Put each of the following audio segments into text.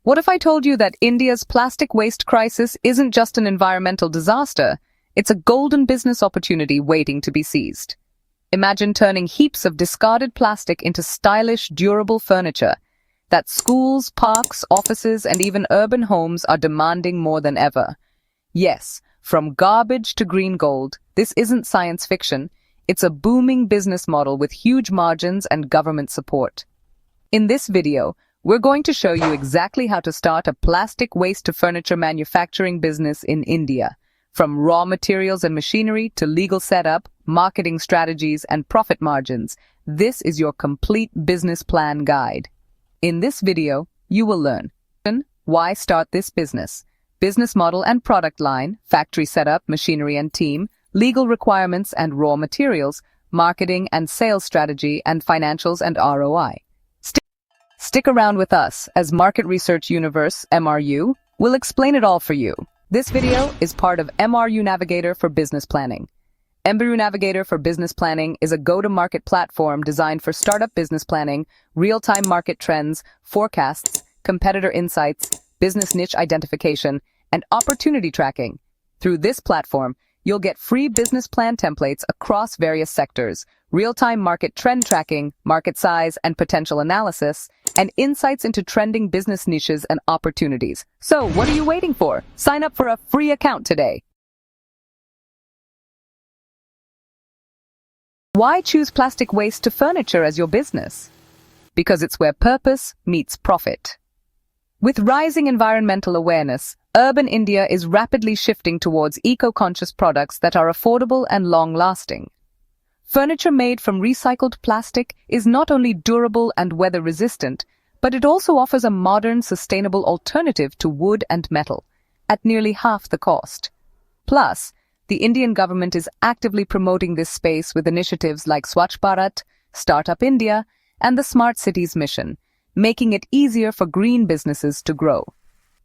What if I told you that India's plastic waste crisis isn't just an environmental disaster, it's a golden business opportunity waiting to be seized? Imagine turning heaps of discarded plastic into stylish, durable furniture that schools, parks, offices, and even urban homes are demanding more than ever. Yes, from garbage to green gold, this isn't science fiction. It's a booming business model with huge margins and government support. In this video, we're going to show you exactly how to start a plastic waste to furniture manufacturing business in India. From raw materials and machinery to legal setup, marketing strategies, and profit margins, this is your complete business plan guide. In this video, you will learn why start this business model and product line, factory setup, machinery and team, legal requirements and raw materials, marketing and sales strategy, and financials and ROI. Stick around with us as Market Research Universe, MRU, will explain it all for you. This video is part of MRU Navigator for Business Planning. MRU Navigator for Business Planning is a go-to-market platform designed for startup business planning, real-time market trends, forecasts, competitor insights, business niche identification, and opportunity tracking. Through this platform, you'll get free business plan templates across various sectors, real-time market trend tracking, market size and potential analysis, and insights into trending business niches and opportunities. So, what are you waiting for? Sign up for a free account today. Why choose plastic waste to furniture as your business? Because it's where purpose meets profit. With rising environmental awareness, urban India is rapidly shifting towards eco-conscious products that are affordable and long-lasting. Furniture made from recycled plastic is not only durable and weather-resistant, but it also offers a modern, sustainable alternative to wood and metal, at nearly half the cost. Plus, the Indian government is actively promoting this space with initiatives like Swachh Bharat, Startup India, and the Smart Cities Mission, making it easier for green businesses to grow.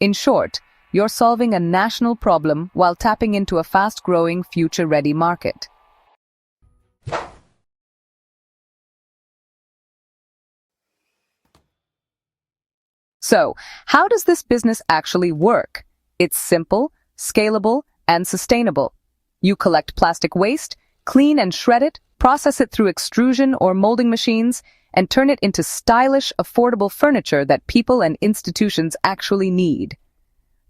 In short, you're solving a national problem while tapping into a fast-growing, future-ready market. So, how does this business actually work? It's simple, scalable, and sustainable. You collect plastic waste, clean and shred it, process it through extrusion or molding machines, and turn it into stylish, affordable furniture that people and institutions actually need.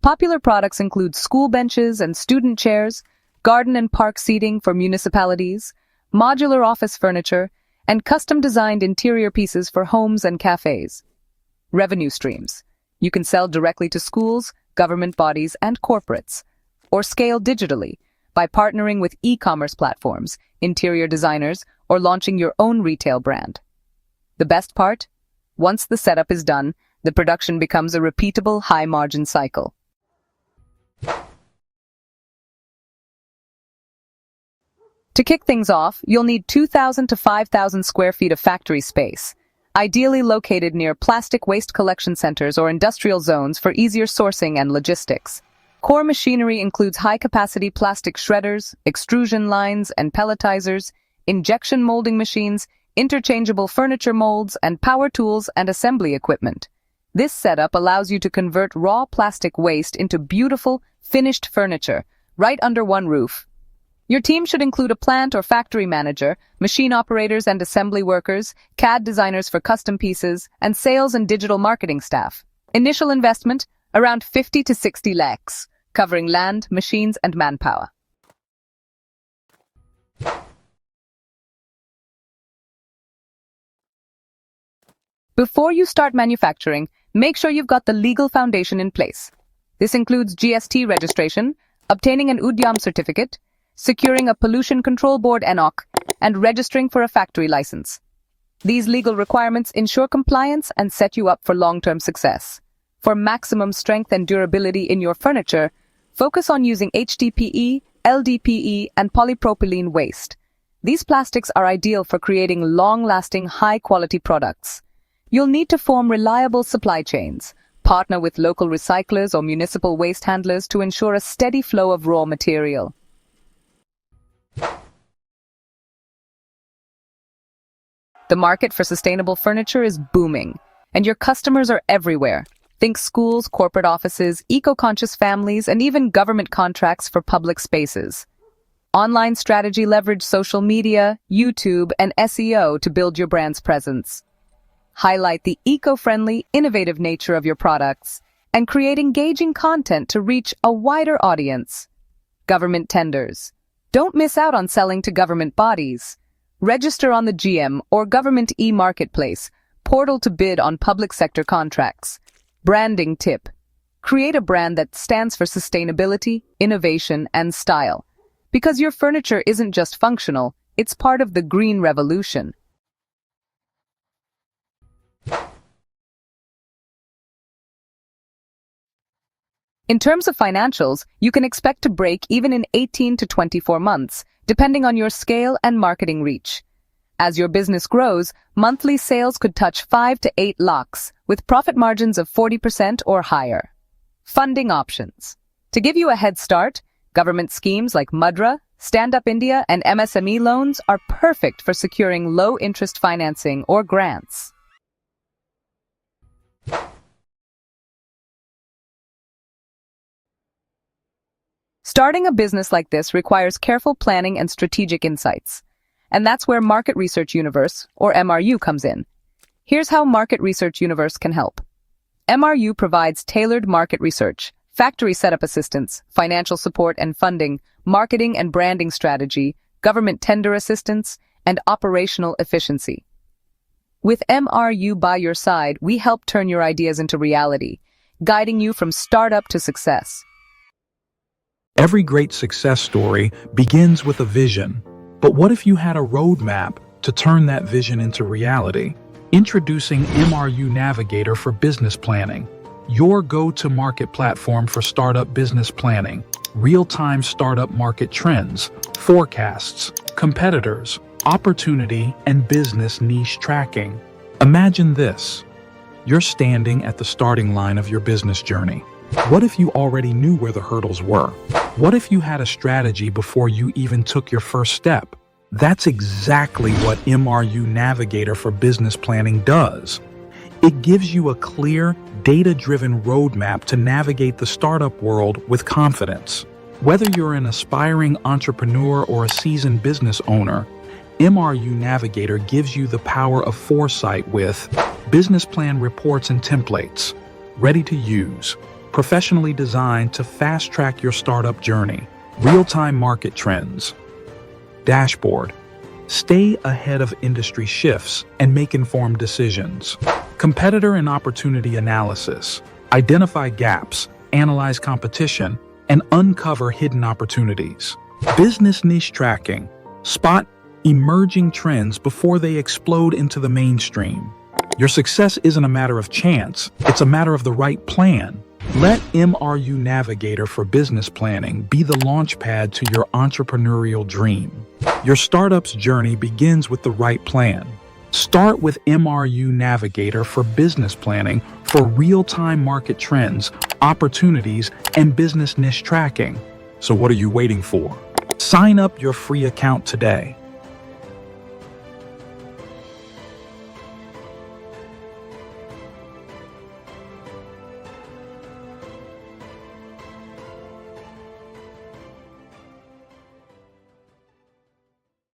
Popular products include school benches and student chairs, garden and park seating for municipalities, modular office furniture, and custom-designed interior pieces for homes and cafes. Revenue streams. You can sell directly to schools, government bodies, and corporates, or scale digitally by partnering with e-commerce platforms, interior designers, or launching your own retail brand. The best part? Once the setup is done, the production becomes a repeatable, high-margin cycle. To kick things off, you'll need 2,000 to 5,000 square feet of factory space, ideally located near plastic waste collection centers or industrial zones for easier sourcing and logistics. Core machinery includes high-capacity plastic shredders, extrusion lines and pelletizers, injection molding machines, interchangeable furniture molds, and power tools and assembly equipment. This setup allows you to convert raw plastic waste into beautiful, finished furniture, right under one roof. Your team should include a plant or factory manager, machine operators and assembly workers, CAD designers for custom pieces, and sales and digital marketing staff. Initial investment, around 50 to 60 lakhs, covering land, machines, and manpower. Before you start manufacturing, make sure you've got the legal foundation in place. This includes GST registration, obtaining an Udyam certificate, securing a Pollution Control Board (ENOC), and registering for a factory license. These legal requirements ensure compliance and set you up for long-term success. For maximum strength and durability in your furniture, focus on using HDPE, LDPE, and polypropylene waste. These plastics are ideal for creating long-lasting, high-quality products. You'll need to form reliable supply chains, partner with local recyclers or municipal waste handlers to ensure a steady flow of raw material. The market for sustainable furniture is booming, and your customers are everywhere. Think schools, corporate offices, eco-conscious families, and even government contracts for public spaces. Online strategy leverage social media, YouTube, and SEO to build your brand's presence. Highlight the eco-friendly, innovative nature of your products, and create engaging content to reach a wider audience. Government tenders. Don't miss out on selling to government bodies. Register on the GM or Government e-Marketplace, portal to bid on public sector contracts. Branding tip. Create a brand that stands for sustainability, innovation, and style. Because your furniture isn't just functional, it's part of the green revolution. In terms of financials, you can expect to break even in 18 to 24 months, depending on your scale and marketing reach. As your business grows, monthly sales could touch 5 to 8 lakhs, with profit margins of 40% or higher. Funding options. To give you a head start, government schemes like Mudra, Stand Up India, and MSME loans are perfect for securing low-interest financing or grants. Starting a business like this requires careful planning and strategic insights. And that's where Market Research Universe, or MRU, comes in. Here's how Market Research Universe can help. MRU provides tailored market research, factory setup assistance, financial support and funding, marketing and branding strategy, government tender assistance, and operational efficiency. With MRU by your side, we help turn your ideas into reality, guiding you from startup to success. Every great success story begins with a vision. But what if you had a roadmap to turn that vision into reality? Introducing MRU Navigator for Business Planning, your go-to-market platform for startup business planning, real-time startup market trends, forecasts, competitors, opportunity, and business niche tracking. Imagine this. You're standing at the starting line of your business journey. What if you already knew where the hurdles were? What if you had a strategy before you even took your first step? That's exactly what MRU Navigator for Business Planning does. It gives you a clear, data-driven roadmap to navigate the startup world with confidence. Whether you're an aspiring entrepreneur or a seasoned business owner, MRU Navigator gives you the power of foresight with business plan reports and templates, ready to use, professionally designed to fast-track your startup journey, real-time market trends, dashboard, stay ahead of industry shifts and make informed decisions, competitor and opportunity analysis, identify gaps, analyze competition, and uncover hidden opportunities, business niche tracking, spot emerging trends before they explode into the mainstream. Your success isn't a matter of chance, it's a matter of the right plan. Let MRU Navigator for Business Planning be the launchpad to your entrepreneurial dream. Your startup's journey begins with the right plan. Start with MRU Navigator for Business Planning for real-time market trends, opportunities, and business niche tracking. So what are you waiting for? Sign up your free account today.